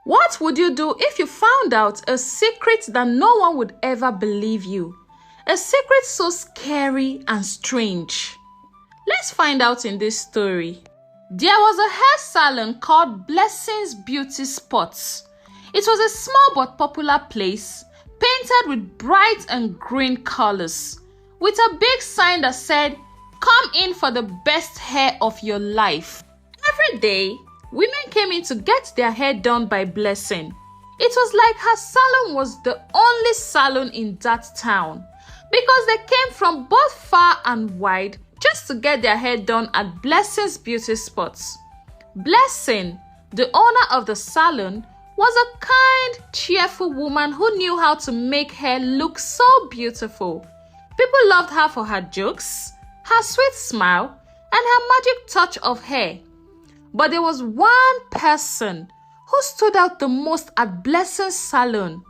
What would you do if you found out a secret that no one would ever believe you? A secret so scary and strange. Let's find out in this story. There was a hair salon called Blessing's Beauty Spots. It was a small but popular place, painted with bright and green colors, with a big sign that said, "Come in for the best hair of your life." Every day, women came in to get their hair done by Blessing. It was like her salon was the only salon in that town, because they came from both far and wide just to get their hair done at Blessing's Beauty Spots. Blessing, the owner of the salon, was a kind, cheerful woman who knew how to make hair look so beautiful. People loved her for her jokes, her sweet smile, and her magic touch of hair. But there was one person who stood out the most at Blessing's salon.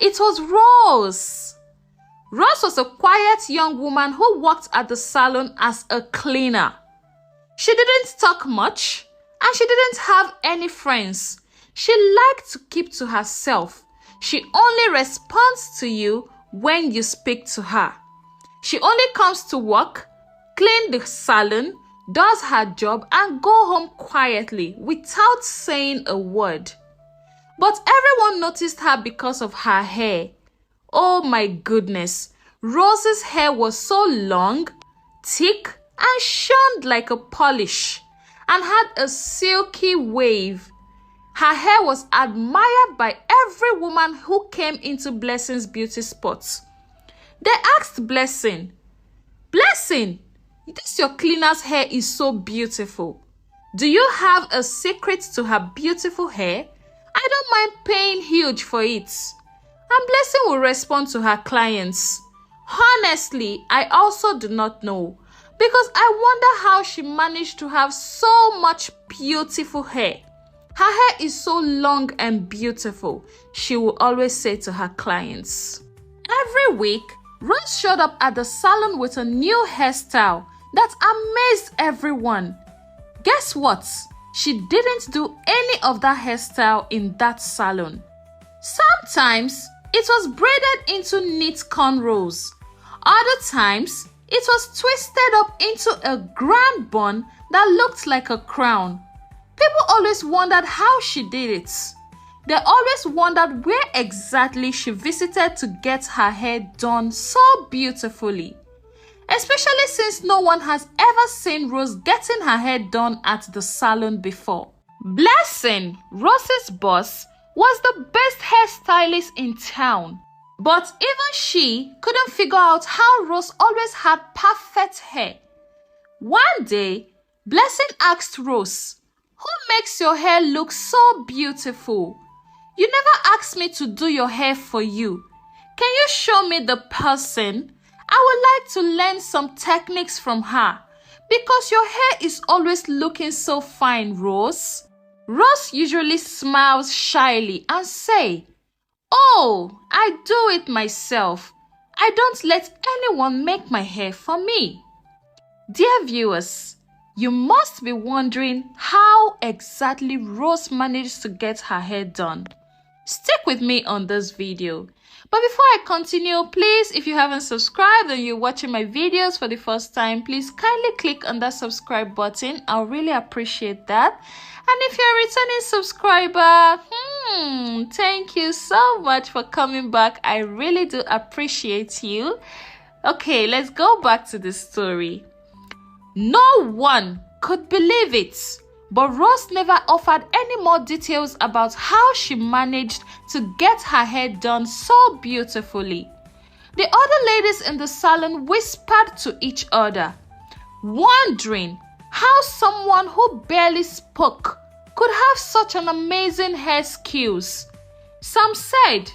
It was Rose. Rose was a quiet young woman who worked at the salon as a cleaner. She didn't talk much, and she didn't have any friends. She liked to keep to herself. She only responds to you when you speak to her. She only comes to work, clean the salon, does her job, and go home quietly without saying a word. But everyone noticed her because of her hair. Oh my goodness, Rose's hair was so long, thick, and shone like a polish, and had a silky wave. Her hair was admired by every woman who came into Blessing's Beauty Spots. They asked Blessing, "Blessing, this your cleaner's hair is so beautiful. Do you have a secret to her beautiful hair? I don't mind paying huge for it." And Blessing will respond to her clients, "Honestly, I also do not know, because I wonder how she managed to have so much beautiful hair. Her hair is so long and beautiful," she will always say to her clients. Every week, Rose showed up at the salon with a new hairstyle that amazed everyone. Guess what? She didn't do any of that hairstyle in that salon. Sometimes, it was braided into neat cornrows. Other times, it was twisted up into a grand bun that looked like a crown. People always wondered how she did it. They always wondered where exactly she visited to get her hair done so beautifully. Especially since no one has ever seen Rose getting her hair done at the salon before. Blessing, Rose's boss, was the best hairstylist in town. But even she couldn't figure out how Rose always had perfect hair. One day, Blessing asked Rose, "Who makes your hair look so beautiful? You never asked me to do your hair for you. Can you show me the person? I would like to learn some techniques from her, because your hair is always looking so fine, Rose." Rose usually smiles shyly and say, "Oh, I do it myself. I don't let anyone make my hair for me." Dear viewers, you must be wondering how exactly Rose managed to get her hair done. Stick with me on this video. But before I continue, please, if you haven't subscribed and you're watching my videos for the first time, please kindly click on that subscribe button. I'll really appreciate that. And if you're a returning subscriber, thank you so much for coming back. I really do appreciate you. Okay, let's go back to the story. No one could believe it, but Rose never offered any more details about how she managed to get her hair done so beautifully. The other ladies in the salon whispered to each other, wondering how someone who barely spoke could have such an amazing hair skills. Some said,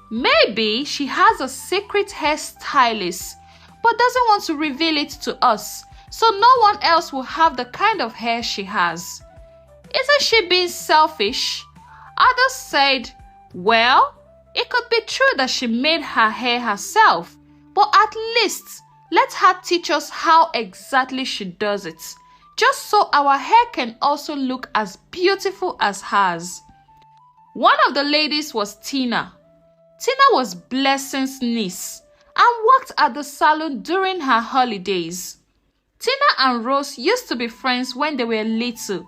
maybe she has a secret hairstylist, but doesn't want to reveal it to us, so no one else will have the kind of hair she has. Isn't she being selfish? Others said, well, it could be true that she made her hair herself, but at least let her teach us how exactly she does it, just so our hair can also look as beautiful as hers. One of the ladies was Tina. Tina was Blessing's niece and worked at the salon during her holidays. Tina and Rose used to be friends when they were little,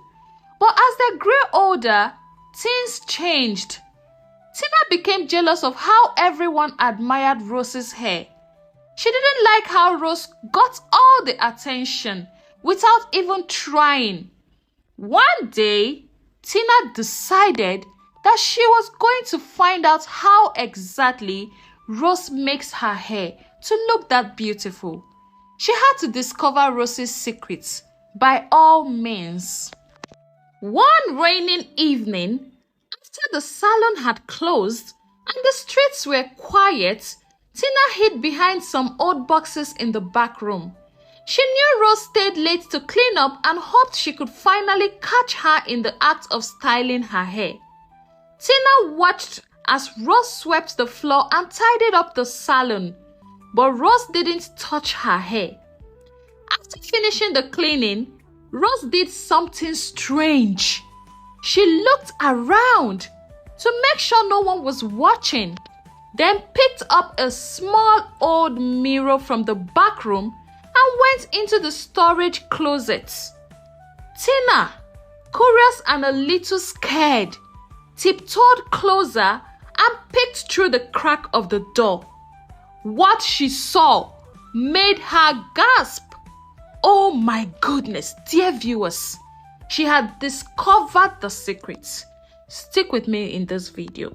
but as they grew older, things changed. Tina became jealous of how everyone admired Rose's hair. She didn't like how Rose got all the attention without even trying. One day, Tina decided that she was going to find out how exactly Rose makes her hair to look that beautiful. She had to discover Rose's secrets by all means. One raining evening, after the salon had closed and the streets were quiet, Tina hid behind some old boxes in the back room. She knew Rose stayed late to clean up and hoped she could finally catch her in the act of styling her hair. Tina watched as Rose swept the floor and tidied up the salon, but Rose didn't touch her hair. After finishing the cleaning, Rose did something strange. She looked around to make sure no one was watching, then picked up a small old mirror from the back room and went into the storage closet. Tina, curious and a little scared, tiptoed closer and peeked through the crack of the door. What she saw made her gasp. Oh my goodness, dear viewers, she had discovered the secret. Stick with me in this video.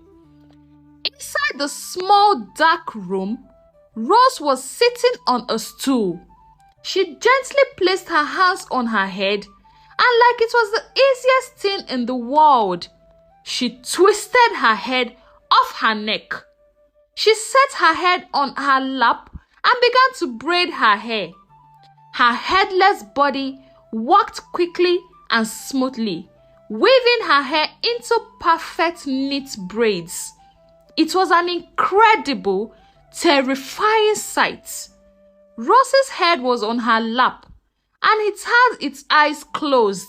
Inside the small dark room, Rose was sitting on a stool. She gently placed her hands on her head, and like it was the easiest thing in the world, she twisted her head off her neck. She set her head on her lap and began to braid her hair. Her headless body walked quickly and smoothly, weaving her hair into perfect neat braids. It was an incredible, terrifying sight. Rose's head was on her lap and it had its eyes closed,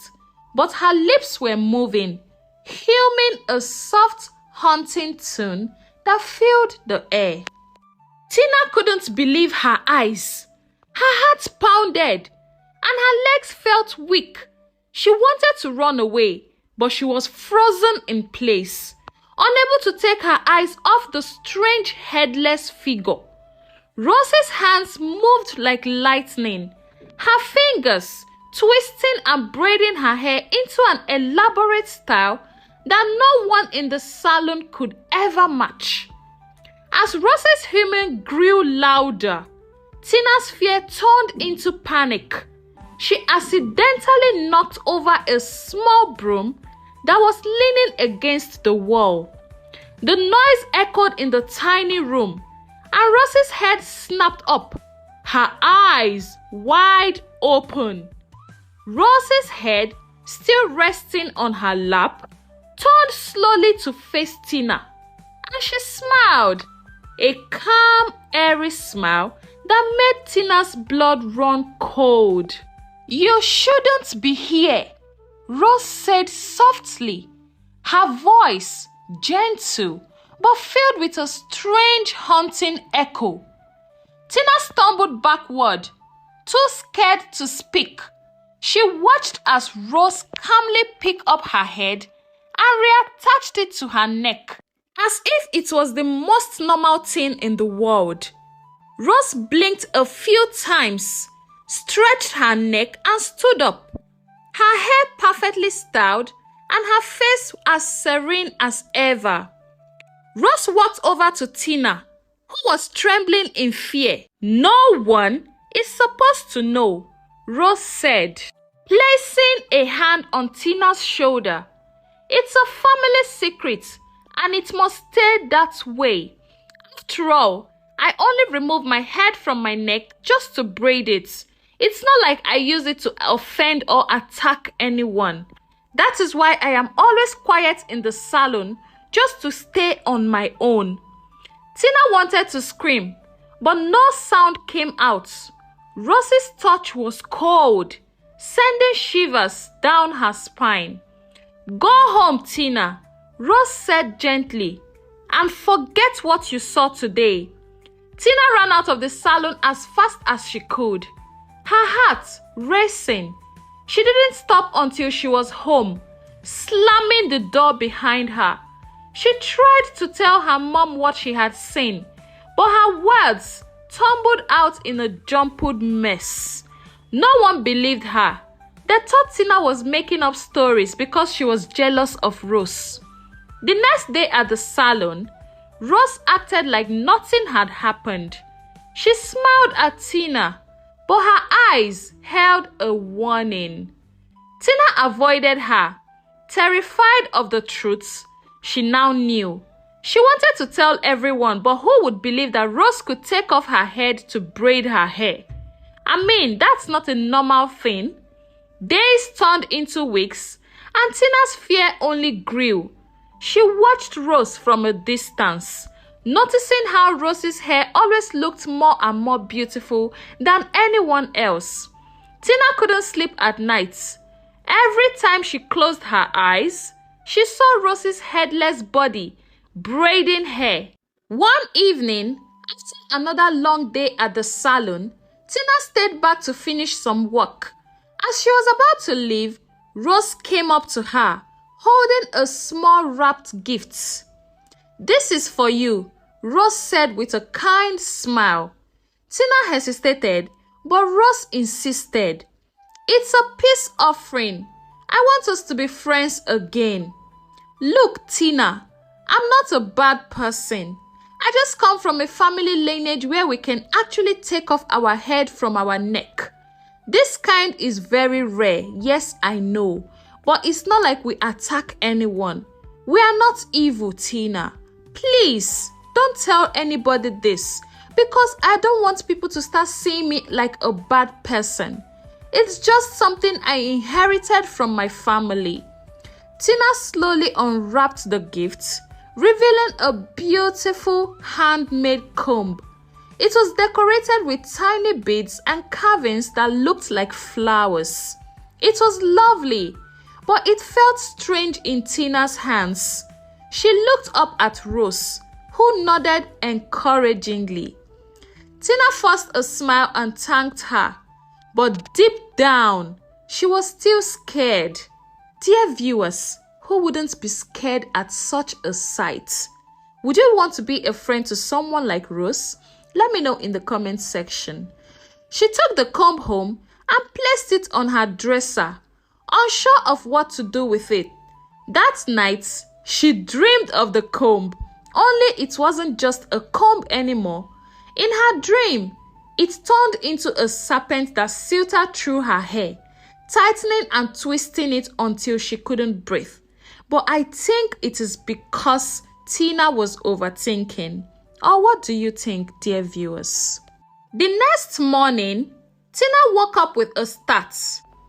but her lips were moving, humming a soft, haunting tune that filled the air. Tina couldn't believe her eyes. Her heart pounded and her legs felt weak. She wanted to run away, but she was frozen in place, unable to take her eyes off the strange headless figure. Rose's hands moved like lightning, her fingers twisting and braiding her hair into an elaborate style that no one in the salon could ever match. As Rose's humming grew louder, Tina's fear turned into panic. She accidentally knocked over a small broom that was leaning against the wall. The noise echoed in the tiny room, and Rose's head snapped up, her eyes wide open. Rose's head, still resting on her lap, turned slowly to face Tina, and she smiled, a calm, airy smile that made Tina's blood run cold. "You shouldn't be here," Rose said softly, her voice gentle but filled with a strange haunting echo. Tina stumbled backward, too scared to speak. She watched as Rose calmly picked up her head and reattached it to her neck, as if it was the most normal thing in the world. Rose blinked a few times, stretched her neck and stood up, her hair perfectly styled and her face as serene as ever. Rose walked over to Tina, who was trembling in fear. "No one is supposed to know," Rose said, placing a hand on Tina's shoulder. "It's a family secret and it must stay that way. After all, I only remove my head from my neck just to braid it. It's not like I use it to offend or attack anyone. That is why I am always quiet in the salon, just to stay on my own." Tina wanted to scream, but no sound came out. Rose's touch was cold, sending shivers down her spine. "Go home, Tina," Rose said gently, "And forget what you saw today." Tina ran out of the salon as fast as she could, her heart racing. She didn't stop until she was home, slamming the door behind her. She tried to tell her mom what she had seen, but her words tumbled out in a jumbled mess. No one believed her. They thought Tina was making up stories because she was jealous of Rose. The next day at the salon, Rose acted like nothing had happened. She smiled at Tina, but her eyes held a warning. Tina avoided her, terrified of the truths she now knew. She wanted to tell everyone, but who would believe that Rose could take off her head to braid her hair? I mean, that's not a normal thing. Days turned into weeks, and Tina's fear only grew. She watched Rose from a distance, noticing how Rose's hair always looked more and more beautiful than anyone else. Tina couldn't sleep at night. Every time she closed her eyes, she saw Rose's headless body braiding hair. One evening, after another long day at the salon, Tina stayed back to finish some work. As she was about to leave, Rose came up to her, holding a small wrapped gift. "This is for you," Rose said with a kind smile. Tina hesitated, but Rose insisted. "It's a peace offering. I want us to be friends again." "Look, Tina, I'm not a bad person. I just come from a family lineage where we can actually take off our head from our neck. This kind is very rare, yes, I know, but it's not like we attack anyone. We are not evil, Tina. Please, don't tell anybody this, because I don't want people to start seeing me like a bad person. It's just something I inherited from my family." Tina slowly unwrapped the gift, revealing a beautiful handmade comb. It was decorated with tiny beads and carvings that looked like flowers. It was lovely, but it felt strange in Tina's hands. She looked up at Rose, who nodded encouragingly. Tina forced a smile and thanked her, but deep down, she was still scared. Dear viewers, who wouldn't be scared at such a sight? Would you want to be a friend to someone like Rose? Let me know in the comment section. She took the comb home and placed it on her dresser, unsure of what to do with it. That night, she dreamed of the comb, only it wasn't just a comb anymore. In her dream, it turned into a serpent that silted through her hair, tightening and twisting it until she couldn't breathe. But I think it is because Tina was overthinking. Or what do you think, dear viewers? The next morning, Tina woke up with a start.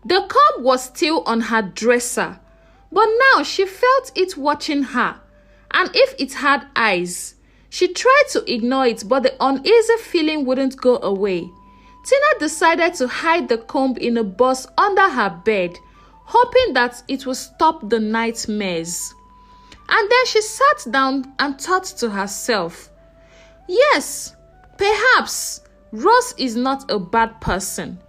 The comb was still on her dresser, but now she felt it watching her, and if it had eyes. She tried to ignore it, but the uneasy feeling wouldn't go away. Tina decided to hide the comb in a box under her bed, hoping that it would stop the nightmares. And then she sat down and thought to herself, yes, perhaps Rose is not a bad person.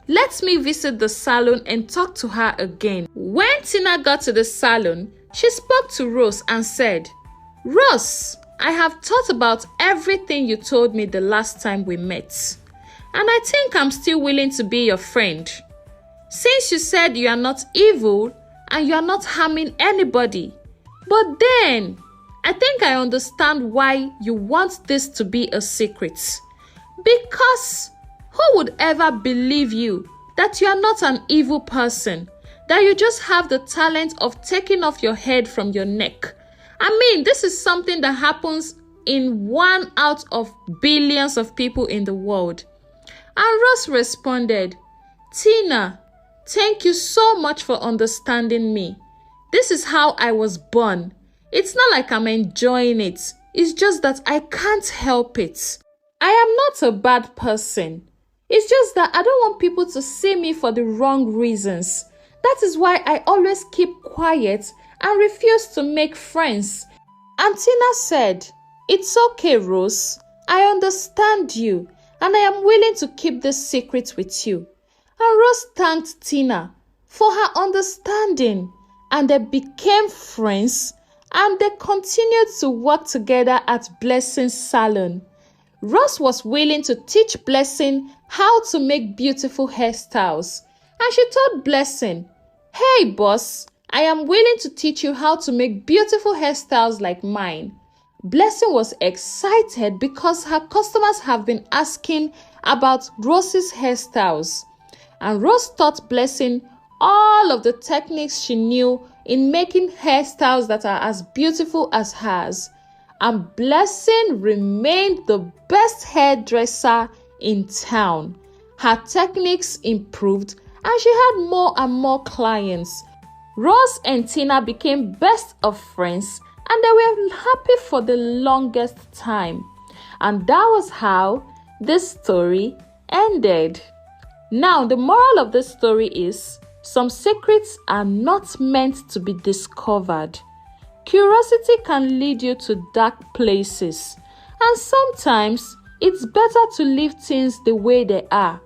Let me visit the salon and talk to her again. When Tina got to the salon, she spoke to Rose and said, "Rose, I have thought about everything you told me the last time we met, and I think I'm still willing to be your friend. Since you said you are not evil and you are not harming anybody, but then I think I understand why you want this to be a secret. Because who would ever believe you that you are not an evil person, that you just have the talent of taking off your head from your neck? I mean, this is something that happens in 1 out of billions of people in the world." And Rose responded, "Tina, thank you so much for understanding me. This is how I was born. It's not like I'm enjoying it. It's just that I can't help it. I am not a bad person. It's just that I don't want people to see me for the wrong reasons. That is why I always keep quiet and refused to make friends. And Tina said, "It's okay, Rose. I understand you, and I am willing to keep this secret with you." And Rose thanked Tina for her understanding, and they became friends, and they continued to work together at Blessing's salon. Rose was willing to teach Blessing how to make beautiful hairstyles, and she told Blessing, "Hey boss, I am willing to teach you how to make beautiful hairstyles like mine." Blessing was excited because her customers have been asking about Rose's hairstyles, and Rose taught Blessing all of the techniques she knew in making hairstyles that are as beautiful as hers. And Blessing remained the best hairdresser in town. Her techniques improved and she had more and more clients. Rose and Tina became best of friends and they were happy for the longest time. And that was how this story ended. Now, the moral of this story is some secrets are not meant to be discovered. Curiosity can lead you to dark places, and sometimes it's better to leave things the way they are.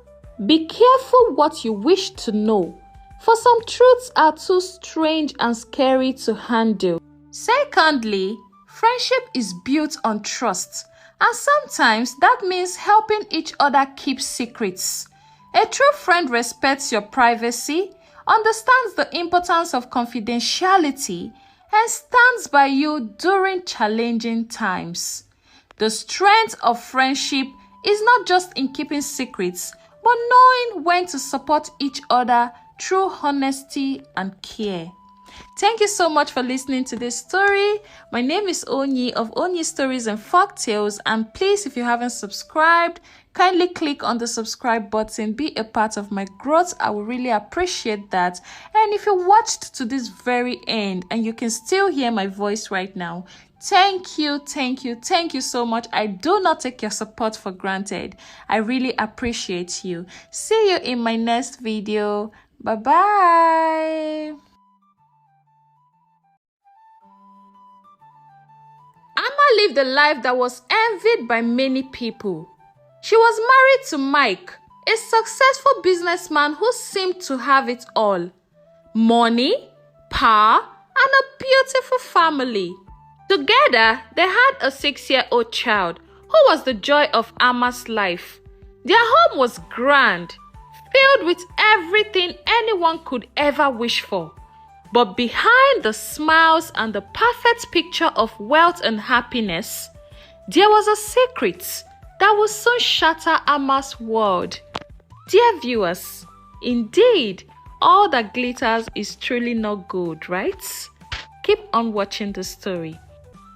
Be careful what you wish to know, for some truths are too strange and scary to handle. Secondly, friendship is built on trust, and sometimes that means helping each other keep secrets. A true friend respects your privacy, understands the importance of confidentiality, and stands by you during challenging times. The strength of friendship is not just in keeping secrets, but knowing when to support each other through honesty and care. Thank you so much for listening to this story. My name is Onyi of Onyi Stories and Folktales, and please, if you haven't subscribed, kindly click on the subscribe button. Be a part of my growth. I will really appreciate that. And if you watched to this very end and you can still hear my voice right now, thank you so much. I do not take your support for granted. I really appreciate you. See you in my next video. Bye-bye. Amma lived a life that was envied by many people. She was married to Mike, a successful businessman who seemed to have it all: money, power, and a beautiful family. Together, they had a 6-year-old child who was the joy of Amma's life. Their home was grand, filled with everything anyone could ever wish for. But behind the smiles and the perfect picture of wealth and happiness, there was a secret that will soon shatter Amma's world. Dear viewers, indeed, all that glitters is truly not gold, right? Keep on watching the story.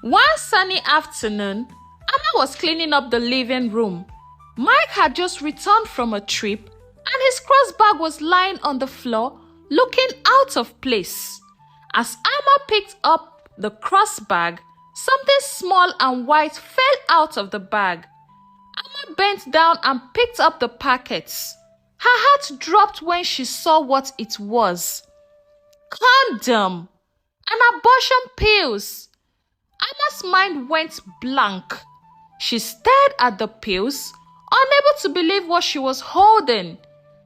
One sunny afternoon, Amma was cleaning up the living room. Mike had just returned from a trip, and his cross bag was lying on the floor, looking out of place. As Amma picked up the cross bag, something small and white fell out of the bag. Amma bent down and picked up the packets. Her heart dropped when she saw what it was. Condom! An abortion pills! Amma's mind went blank. She stared at the pills, unable to believe what she was holding.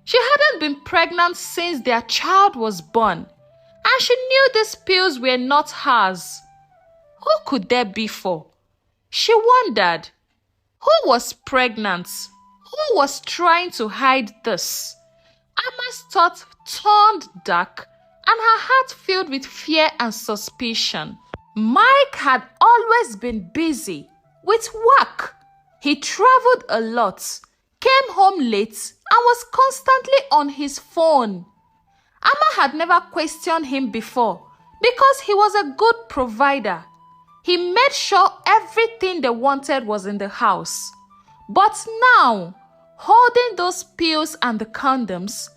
She hadn't been pregnant since their child was born, and she knew these pills were not hers. Who could they be for? She wondered. Who was pregnant? Who was trying to hide this? Amma's thoughts turned dark, and her heart filled with fear and suspicion. Mike had always been busy with work. He traveled a lot, came home late, and was constantly on his phone. Amma had never questioned him before because he was a good provider. He made sure everything they wanted was in the house. But now, holding those pills and the condoms,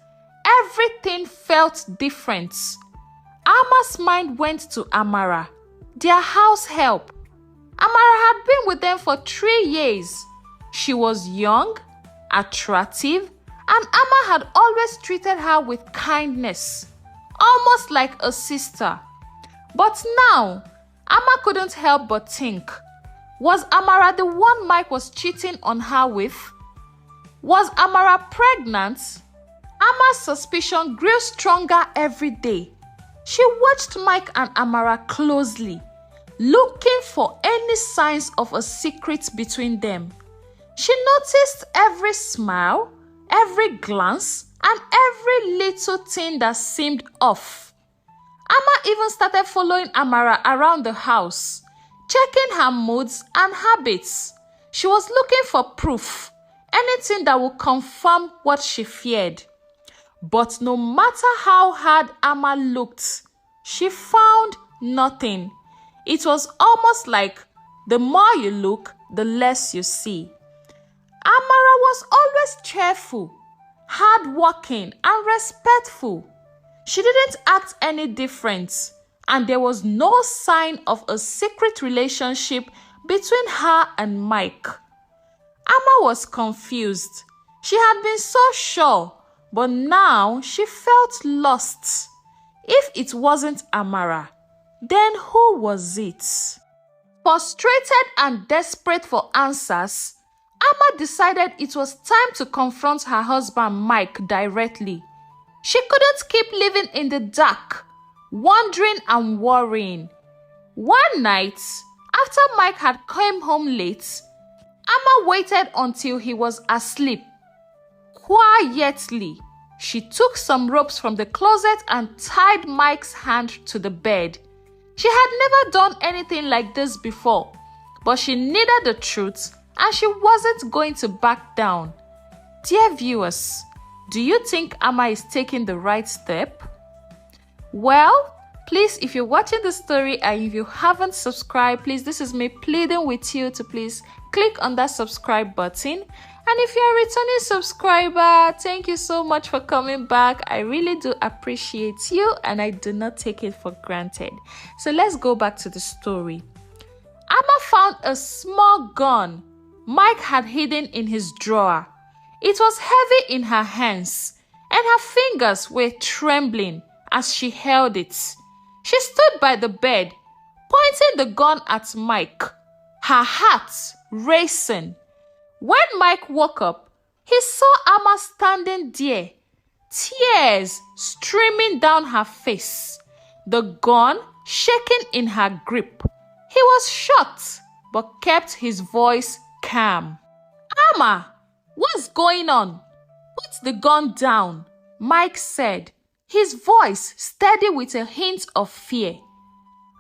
everything felt different. Amma's mind went to Amara, their house help. Amara had been with them for 3 years. She was young, attractive, and Amma had always treated her with kindness, almost like a sister. But now, Amma couldn't help but think, was Amara the one Mike was cheating on her with? Was Amara pregnant? Amma's suspicion grew stronger every day. She watched Mike and Amara closely, looking for any signs of a secret between them. She noticed every smile, every glance, and every little thing that seemed off. Amma even started following Amara around the house, checking her moods and habits. She was looking for proof, anything that would confirm what she feared. But no matter how hard Amma looked, she found nothing. It was almost like the more you look, the less you see. Amara was always cheerful, hardworking, and respectful. She didn't act any different, and there was no sign of a secret relationship between her and Mike. Amma was confused. She had been so sure, but now she felt lost. If it wasn't Amara, then who was it? Frustrated and desperate for answers, Amma decided it was time to confront her husband Mike directly. She couldn't keep living in the dark, wondering and worrying. One night, after Mike had come home late, Amma waited until he was asleep. Quietly, she took some ropes from the closet and tied Mike's hand to the bed. She had never done anything like this before, but she needed the truth and she wasn't going to back down. Dear viewers, do you think Amma is taking the right step? Well, please, if you're watching the story and if you haven't subscribed, please, this is me pleading with you to please click on that subscribe button. And if you're a returning subscriber, thank you so much for coming back. I really do appreciate you and I do not take it for granted. So let's go back to the story. Amma found a small gun Mike had hidden in his drawer. It was heavy in her hands and her fingers were trembling as she held it. She stood by the bed, pointing the gun at Mike, her heart racing. When Mike woke up, he saw Amma standing there, tears streaming down her face, the gun shaking in her grip. He was shocked, but kept his voice calm. Amma, what's going on? Put the gun down, Mike said, his voice steady with a hint of fear.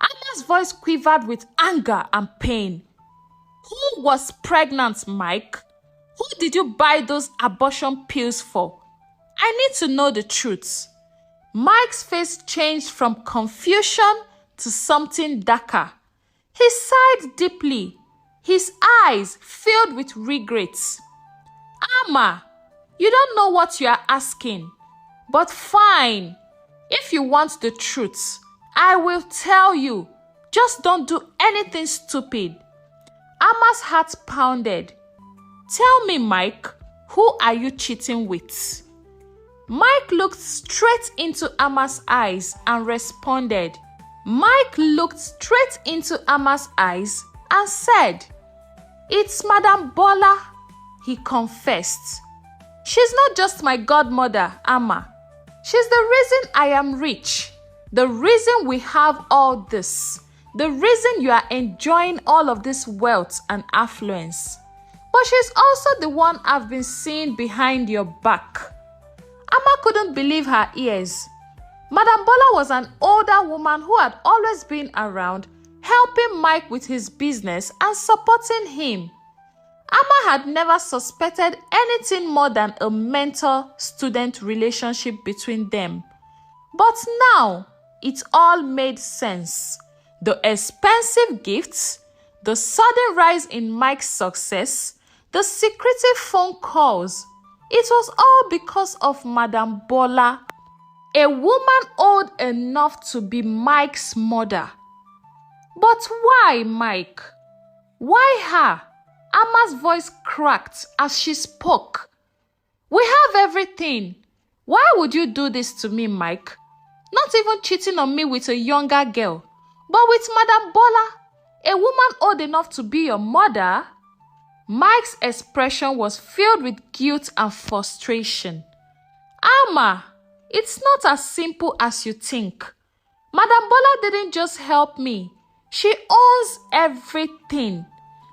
Amma's voice quivered with anger and pain. Who was pregnant, Mike? Who did you buy those abortion pills for? I need to know the truth. Mike's face changed from confusion to something darker. He sighed deeply, his eyes filled with regret. Amma, you don't know what you are asking, but fine. If you want the truth, I will tell you. Just don't do anything stupid. Amma's heart pounded. Tell me, Mike, who are you cheating with? Mike looked straight into Amma's eyes and responded. Mike looked straight into Amma's eyes and said, It's Madam Bola, he confessed. She's not just my godmother, Amma. She's the reason I am rich, the reason we have all this, the reason you are enjoying all of this wealth and affluence. But she's also the one I've been seeing behind your back. Amma couldn't believe her ears. Madam Bola was an older woman who had always been around, helping Mike with his business and supporting him. Amma had never suspected anything more than a mentor-student relationship between them. But now, it all made sense. The expensive gifts, the sudden rise in Mike's success, the secretive phone calls. It was all because of Madam Bola, a woman old enough to be Mike's mother. But why Mike? Why her? Amma's voice cracked as she spoke. We have everything. Why would you do this to me, Mike? Not even cheating on me with a younger girl. But with Madam Bola, a woman old enough to be your mother, Mike's expression was filled with guilt and frustration. Amma, it's not as simple as you think. Madam Bola didn't just help me. She owns everything.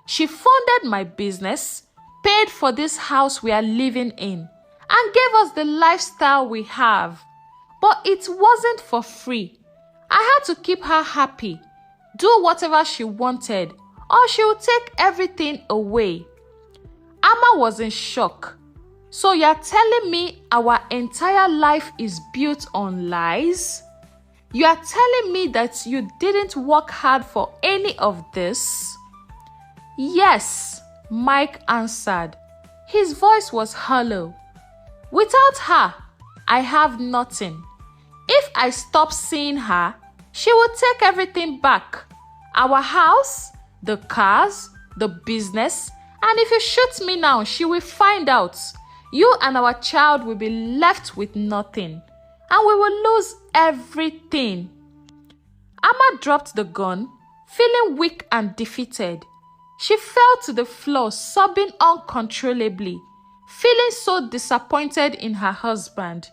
She funded my business, paid for this house we are living in, and gave us the lifestyle we have. But it wasn't for free. I had to keep her happy, do whatever she wanted, or she would take everything away. Amma was in shock. So you're telling me our entire life is built on lies? You are telling me that you didn't work hard for any of this? Yes, Mike answered. His voice was hollow. Without her, I have nothing. If I stop seeing her, she will take everything back. Our house, the cars, the business, and if you shoot me now, she will find out. You and our child will be left with nothing, and we will lose everything. Amma dropped the gun, feeling weak and defeated. She fell to the floor, sobbing uncontrollably, feeling so disappointed in her husband.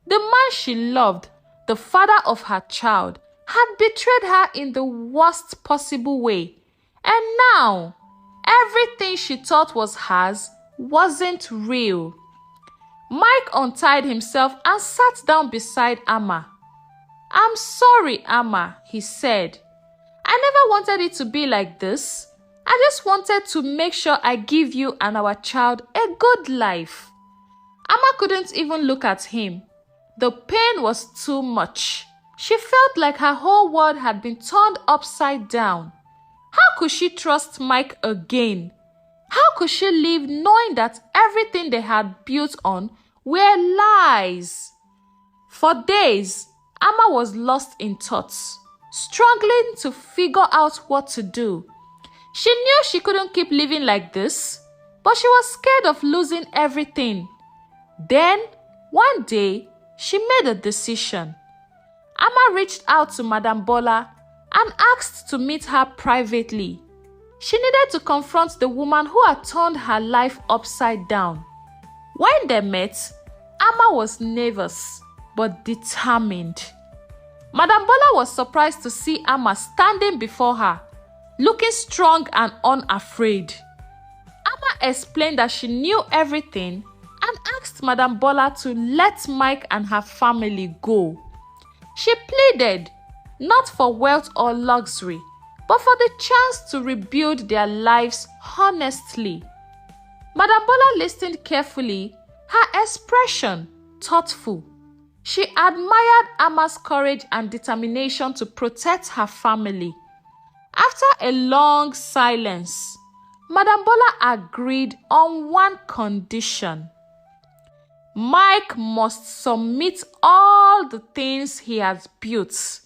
The man she loved, the father of her child, had betrayed her in the worst possible way. And now, everything she thought was hers wasn't real. Mike untied himself and sat down beside Amma. I'm sorry, Amma, he said. I never wanted it to be like this. I just wanted to make sure I give you and our child a good life. Amma couldn't even look at him. The pain was too much. She felt like her whole world had been turned upside down. How could she trust Mike again? How could she live knowing that everything they had built on were lies? For days, Amma was lost in thoughts, struggling to figure out what to do. She knew she couldn't keep living like this, but she was scared of losing everything. Then, one day, she made a decision. Amma reached out to Madam Bola and asked to meet her privately. She needed to confront the woman who had turned her life upside down. When they met, Amma was nervous but determined. Madam Bola was surprised to see Amma standing before her, looking strong and unafraid. Amma explained that she knew everything and asked Madam Bola to let Mike and her family go. She pleaded, not for wealth or luxury, but for the chance to rebuild their lives honestly. Madam Bola listened carefully, her expression thoughtful. She admired Amma's courage and determination to protect her family. After a long silence, Madam Bola agreed on one condition. Mike must submit all the things he has built,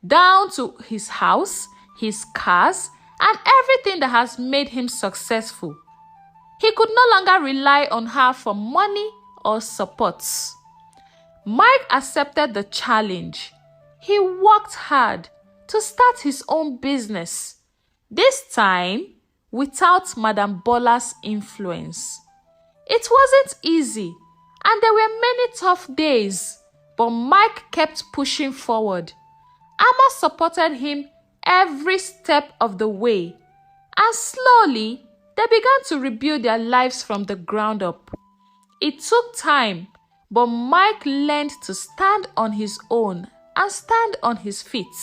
down to his house, his cars, and everything that has made him successful. He could no longer rely on her for money or support. Mike accepted the challenge. He worked hard to start his own business, this time without Madam Bola's influence. It wasn't easy, and there were many tough days, but Mike kept pushing forward. Amma supported him every step of the way, and slowly they began to rebuild their lives from the ground up. It took time, but Mike learned to stand on his own and stand on his feet.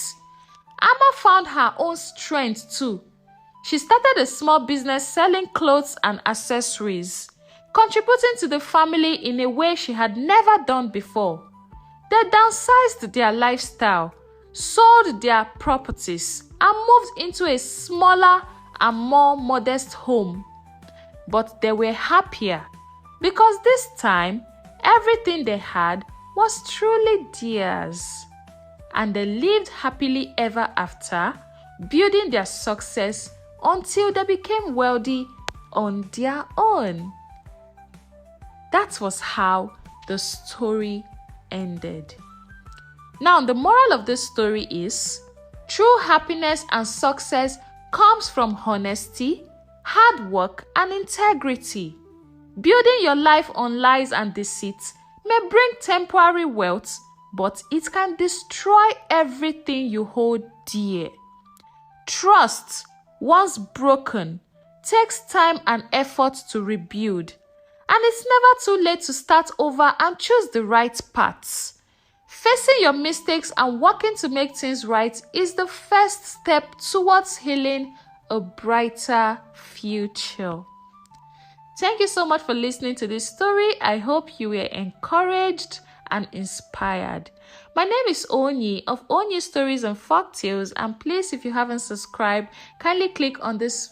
Amma found her own strength too. She started a small business selling clothes and accessories, contributing to the family in a way she had never done before. They downsized their lifestyle, sold their properties, and moved into a smaller and more modest home. But they were happier because this time, everything they had was truly theirs. And they lived happily ever after, building their success until they became wealthy on their own. That was how the story ended. Now, the moral of this story is, True happiness and success comes from honesty, hard work, and integrity. Building your life on lies and deceit may bring temporary wealth, but it can destroy everything you hold dear. Trust, once broken, takes time and effort to rebuild, and it's never too late to start over and choose the right paths. Facing your mistakes and working to make things right is the first step towards healing a brighter future. Thank you so much for listening to this story. I hope you were encouraged and inspired. My name is Onyi of Onyi Stories and Folktales, and please, if you haven't subscribed, kindly click on this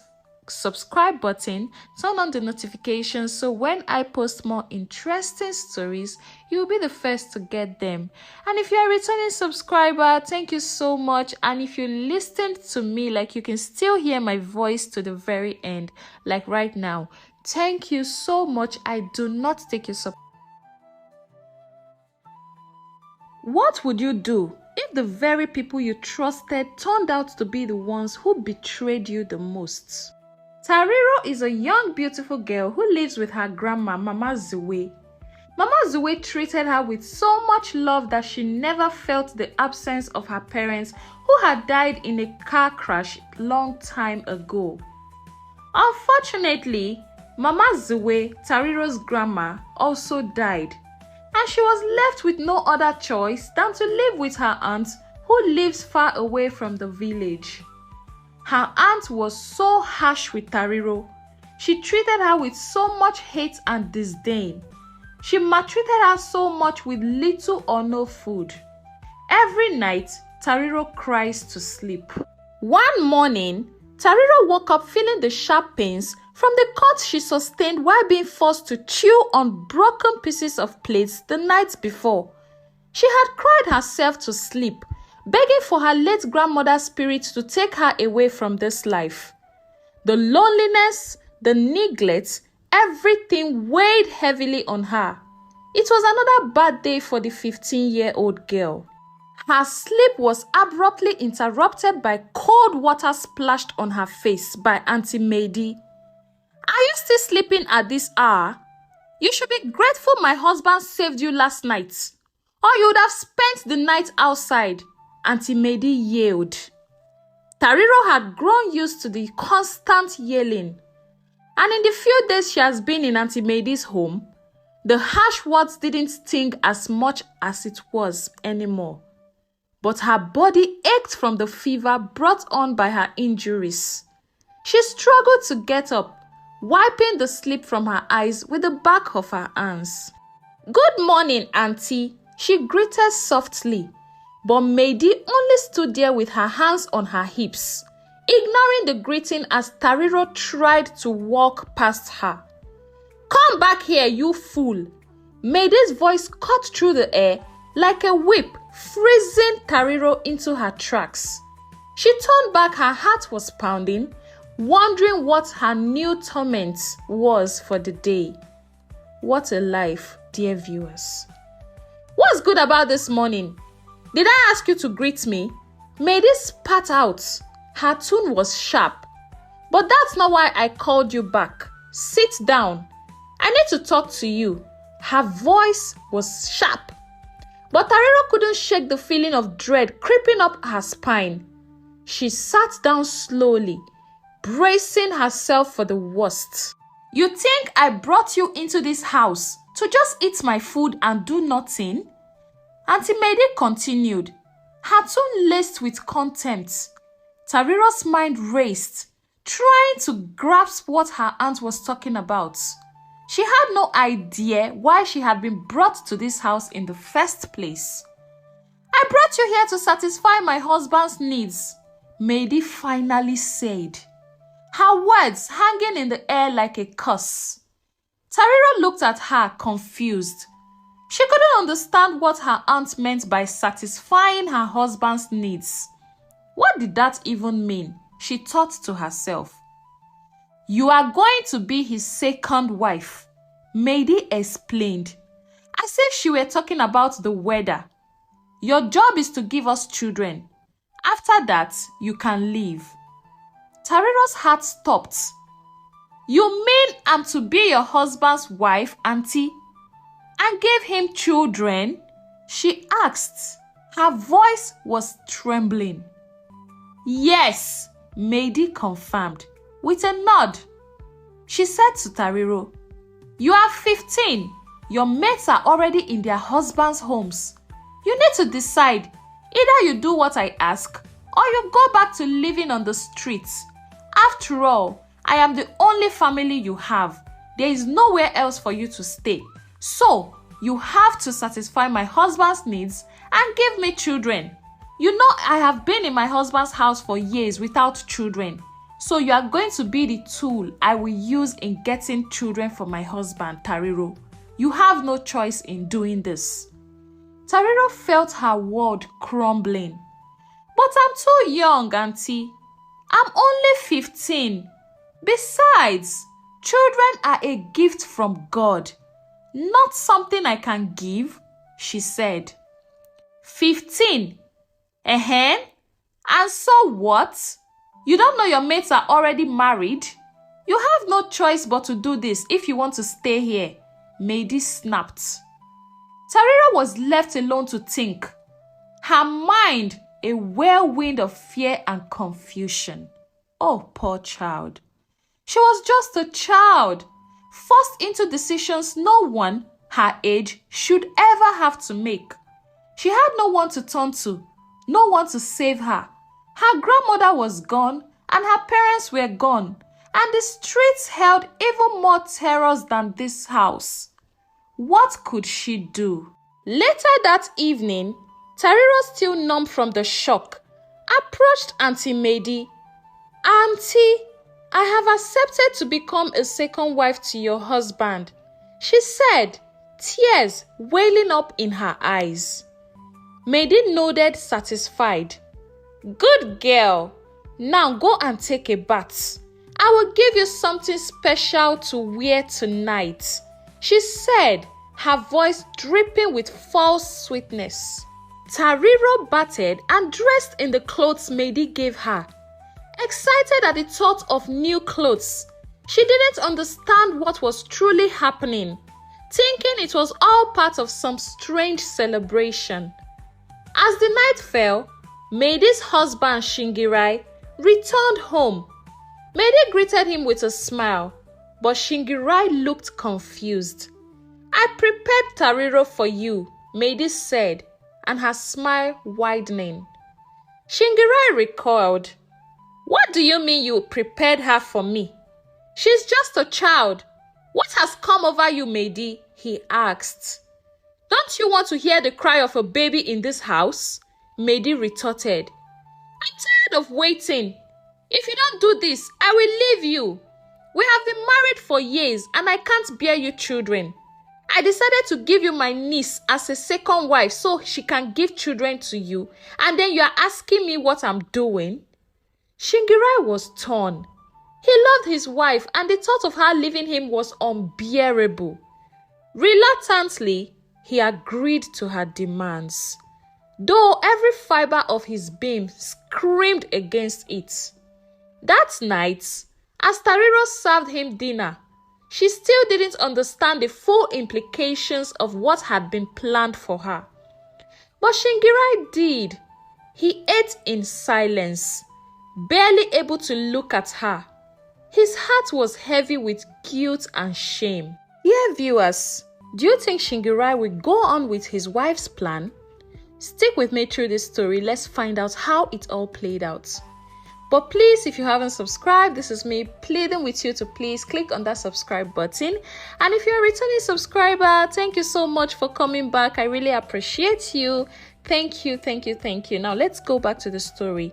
subscribe button, turn on the notifications so when I post more interesting stories, you'll be the first to get them. And if you're a returning subscriber, thank you so much. And if you listened to me, like you can still hear my voice to the very end, like right now, thank you so much. I do not take your support. What would you do if the very people you trusted turned out to be the ones who betrayed you the most? Tariro is a young, beautiful girl who lives with her grandma, Mama Zue. Mama Zue treated her with so much love that she never felt the absence of her parents who had died in a car crash long time ago. Unfortunately, Mama Zue, Tariro's grandma, also died, and she was left with no other choice than to live with her aunt who lives far away from the village. Her aunt was so harsh with Tariro. She treated her with so much hate and disdain. She maltreated her so much with little or no food. Every night, Tariro cries to sleep. One morning, Tariro woke up feeling the sharp pains from the cuts she sustained while being forced to chew on broken pieces of plates the night before. She had cried herself to sleep, begging for her late grandmother's spirit to take her away from this life. The loneliness, the neglect, everything weighed heavily on her. It was another bad day for the 15-year-old girl. Her sleep was abruptly interrupted by cold water splashed on her face by Auntie Mady. "Are you still sleeping at this hour? You should be grateful my husband saved you last night, or you would have spent the night outside," Auntie Mady yelled. Tariro had grown used to the constant yelling, and in the few days she has been in Auntie Mady's home, the harsh words didn't sting as much as it was anymore. But her body ached from the fever brought on by her injuries. She struggled to get up, wiping the sleep from her eyes with the back of her hands. "Good morning, Auntie," she greeted softly, but Mady only stood there with her hands on her hips, ignoring the greeting as Tariro tried to walk past her. "Come back here, you fool!" Mady's voice cut through the air like a whip, freezing Tariro into her tracks. She turned back, her heart was pounding, wondering what her new torment was for the day. What a life, dear viewers. "What's good about this morning? Did I ask you to greet me?" Mady spat out. Her tone was sharp. "But that's not why I called you back. Sit down. I need to talk to you." Her voice was sharp. But Tariro couldn't shake the feeling of dread creeping up her spine. She sat down slowly, bracing herself for the worst. "You think I brought you into this house to just eat my food and do nothing?" Auntie Mady continued, her tone laced with contempt. Tariro's mind raced, trying to grasp what her aunt was talking about. She had no idea why she had been brought to this house in the first place. "I brought you here to satisfy my husband's needs," Mady finally said, her words hanging in the air like a curse. Tariro looked at her confused. She couldn't understand what her aunt meant by satisfying her husband's needs. What did that even mean? She thought to herself. "You are going to be his second wife," Mady explained, as if she were talking about the weather. "Your job is to give us children, After that, you can leave. Tariro's heart stopped. You mean I'm to be your husband's wife, auntie? And gave him children? She asked. Her voice was trembling. Yes, Maidie confirmed with a nod. She said to Tariro, you are 15. Your mates are already in their husbands' homes. You need to decide. Either you do what I ask or you go back to living on the streets. After all, I am the only family you have. There is nowhere else for you to stay. So, you have to satisfy my husband's needs and give me children. You know I have been in my husband's house for years without children. So you are going to be the tool I will use in getting children for my husband, Tariro. You have no choice in doing this. Tariro felt her world crumbling. But I'm too young, auntie. I'm only 15. Besides, children are a gift from God, not something I can give, she said. 15? And so what? You don't know your mates are already married? You have no choice but to do this if you want to stay here, Maidie snapped. Tariro was left alone to think. Her mind a whirlwind of fear and confusion. Oh, poor child. She was just a child, forced into decisions no one her age should ever have to make. She had no one to turn to, no one to save her. Her grandmother was gone and her parents were gone, and the streets held even more terrors than this house. What could she do? Later that evening, Tariro, still numb from the shock, approached Auntie Maidie. Auntie, I have accepted to become a second wife to your husband, she said, tears welling up in her eyes. Maidie nodded, satisfied. Good girl. Now go and take a bath. I will give you something special to wear tonight, she said, her voice dripping with false sweetness. Tariro bathed and dressed in the clothes Maidie gave her. Excited at the thought of new clothes, she didn't understand what was truly happening, thinking it was all part of some strange celebration. As the night fell, Maidie's husband Shingirai returned home. Maidie greeted him with a smile, but Shingirai looked confused. I prepared Tariro for you, Maidie said, and her smile widening. Shingirai recoiled. What do you mean you prepared her for me? She's just a child. What has come over you, Maidie? He asked. Don't you want to hear the cry of a baby in this house? Maidie retorted. I'm tired of waiting. If you don't do this, I will leave you. We have been married for years and I can't bear you children. I decided to give you my niece as a second wife so she can give children to you, and then you are asking me what I'm doing? Shingirai was torn. He loved his wife and the thought of her leaving him was unbearable. Reluctantly, he agreed to her demands, though every fiber of his being screamed against it. That night, as Tariro served him dinner, she still didn't understand the full implications of what had been planned for her. But Shingirai did. He ate in silence, barely able to look at her. His heart was heavy with guilt and shame. Dear viewers, do you think Shingirai will go on with his wife's plan? Stick with me through this story. Let's find out how it all played out. But please, if you haven't subscribed, this is me pleading with you to please click on that subscribe button. And if you're a returning subscriber, thank you so much for coming back. I really appreciate you. Thank you, thank you, thank you. Now let's go back to the story.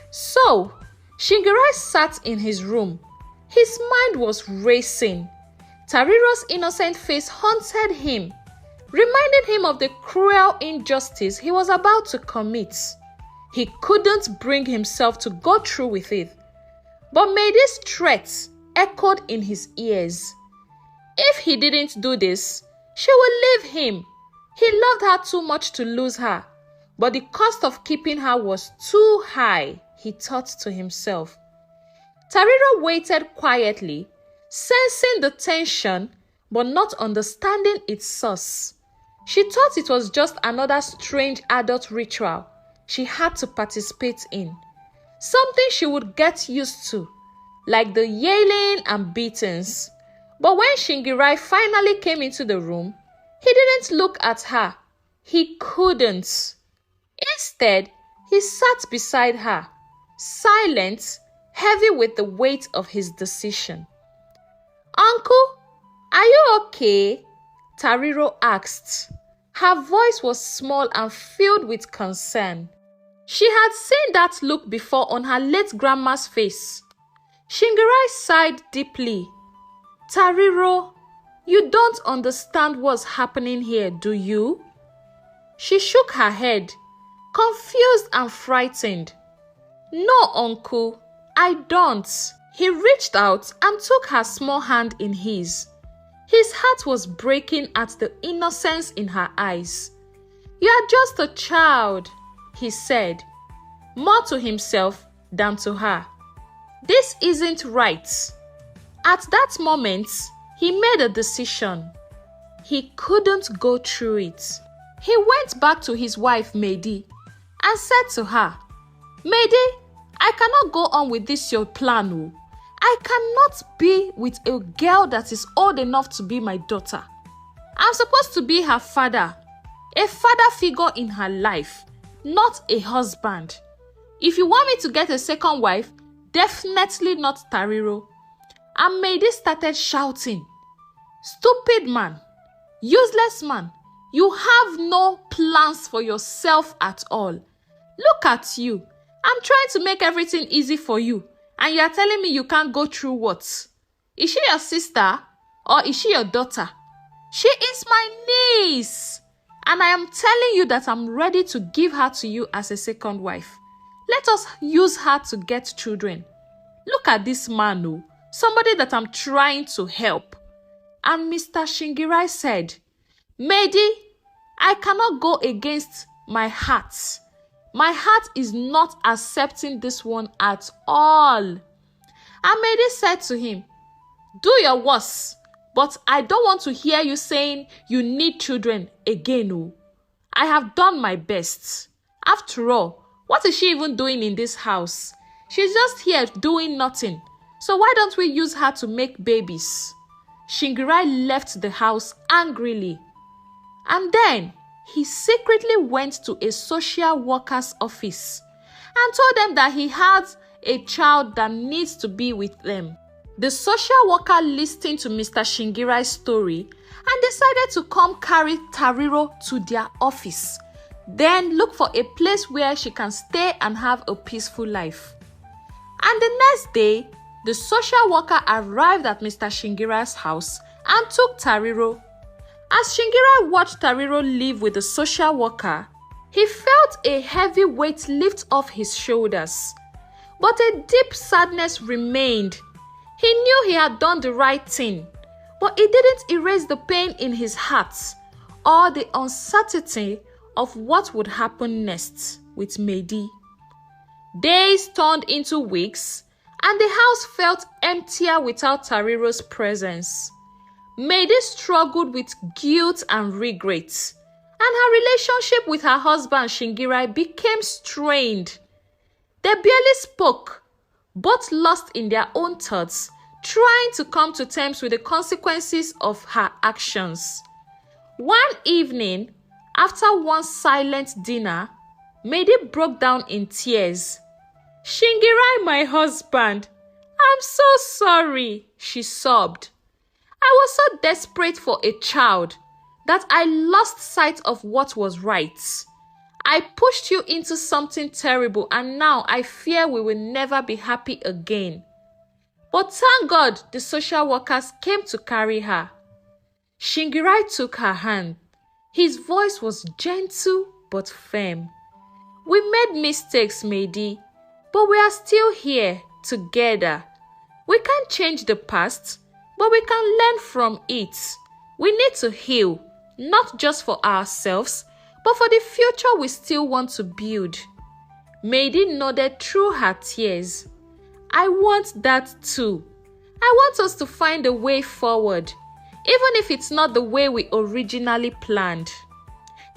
So, Shingirai sat in his room. His mind was racing. Tariro's innocent face haunted him, reminding him of the cruel injustice he was about to commit. He couldn't bring himself to go through with it, but Maidie's threats echoed in his ears. If he didn't do this, she would leave him. He loved her too much to lose her. but the cost of keeping her was too high, he thought to himself. Tariro waited quietly, sensing the tension but not understanding its source. She thought it was just another strange adult ritual she had to participate in, something she would get used to, like the yelling and beatings. But when Shingirai finally came into the room, he didn't look at her. He couldn't. Instead, he sat beside her, silent, heavy with the weight of his decision. "Uncle, are you okay?" Tariro asked. Her voice was small and filled with concern. She had seen that look before on her late grandma's face. Shingirai sighed deeply. "Tariro, you don't understand what's happening here, do you?" She shook her head, confused and frightened. "No, uncle, I don't." He reached out and took her small hand in his. His heart was breaking at the innocence in her eyes. "You are just a child," he said, more to himself than to her. "This isn't right." At that moment, he made a decision. He couldn't go through it. He went back to his wife, Mehdi, and said to her, "Mehdi, I cannot go on with this your plan. I cannot be with a girl that is old enough to be my daughter. I'm supposed to be her father, a father figure in her life, not a husband. If you want me to get a second wife, definitely not Tariro." And Mehdi started shouting, "Stupid man, useless man, you have no plans for yourself at all. Look at you. I'm trying to make everything easy for you, and you are telling me you can't go through what? Is she your sister or is she your daughter? She is my niece, and I am telling you that I'm ready to give her to you as a second wife. Let us use her to get children. Look at this man, somebody that I'm trying to help." And Mr. Shingirai said, "Mehdi, I cannot go against my heart. My heart is not accepting this one at all." And Mehdi said to him, "Do your worst, but I don't want to hear you saying you need children again. I have done my best. After all, what is she even doing in this house? She's just here doing nothing. So why don't we use her to make babies?" Shingirai left the house angrily. And then he secretly went to a social worker's office and told them that he has a child that needs to be with them. The social worker listened to Mr. Shingirai's story and decided to come carry Tariro to their office, then look for a place where she can stay and have a peaceful life. And the next day, the social worker arrived at Mr. Shingirai's house and took Tariro. As Shingirai watched Tariro live with the social worker, he felt a heavy weight lift off his shoulders. But a deep sadness remained. He knew he had done the right thing, but it didn't erase the pain in his heart or the uncertainty of what would happen next with Mehdi. Days turned into weeks, and the house felt emptier without Tariro's presence. Mehdi struggled with guilt and regret, and her relationship with her husband Shingirai became strained. They barely spoke, both lost in their own thoughts, trying to come to terms with the consequences of her actions. One evening, after one silent dinner, Mehdi broke down in tears. "Shingirai, my husband, I'm so sorry," she sobbed. "I was so desperate for a child that I lost sight of what was right. I pushed you into something terrible, and now I fear we will never be happy again. But thank God the social workers came to carry her." Shingirai took her hand. His voice was gentle but firm. "We made mistakes, Mehdi, but we are still here together. We can't change the past, but we can learn from it. We need to heal, not just for ourselves, but for the future we still want to build. Maiden nodded through her tears. I want that too. I want us to find a way forward, even if it's not the way we originally planned.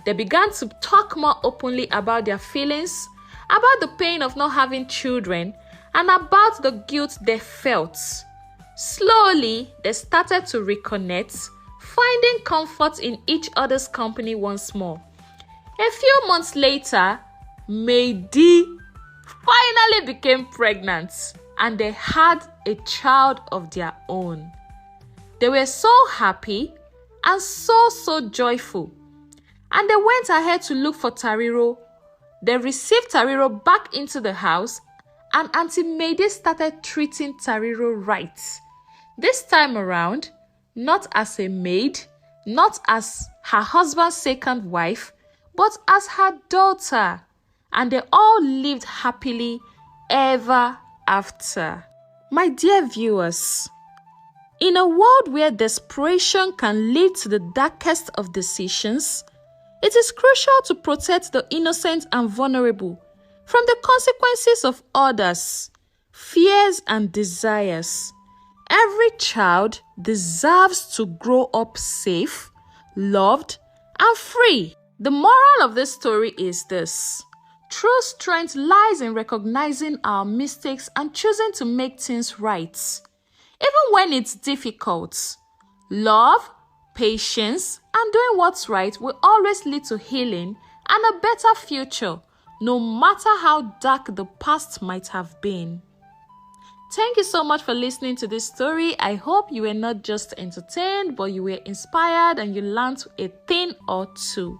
They began to talk more openly about their feelings, about the pain of not having children, and about the guilt they felt. Slowly, they started to reconnect, finding comfort in each other's company once more. A few months later, Maiden finally became pregnant, and they had a child of their own. They were so happy and so joyful, and they went ahead to look for Tariro. They received Tariro back into the house, and Auntie Maiden started treating Tariro right. This time around, not as a maid, not as her husband's second wife, but as her daughter. And they all lived happily ever after. My dear viewers, in a world where desperation can lead to the darkest of decisions, it is crucial to protect the innocent and vulnerable from the consequences of others' fears and desires. Every child deserves to grow up safe, loved, and free. The moral of this story is this: true strength lies in recognizing our mistakes and choosing to make things right, even when it's difficult. Love, patience, and doing what's right will always lead to healing and a better future, no matter how dark the past might have been. Thank you so much for listening to this story. I hope you were not just entertained, but you were inspired and you learned a thing or two.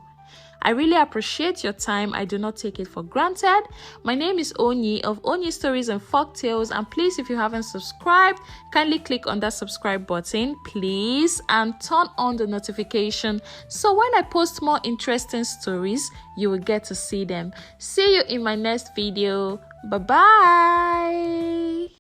I really appreciate your time. I do not take it for granted. My name is Onyi of Onyi Stories and Folktales, and please, if you haven't subscribed, kindly click on that subscribe button, please, and turn on the notification so when I post more interesting stories, you will get to see them. See you in my next video. Bye-bye.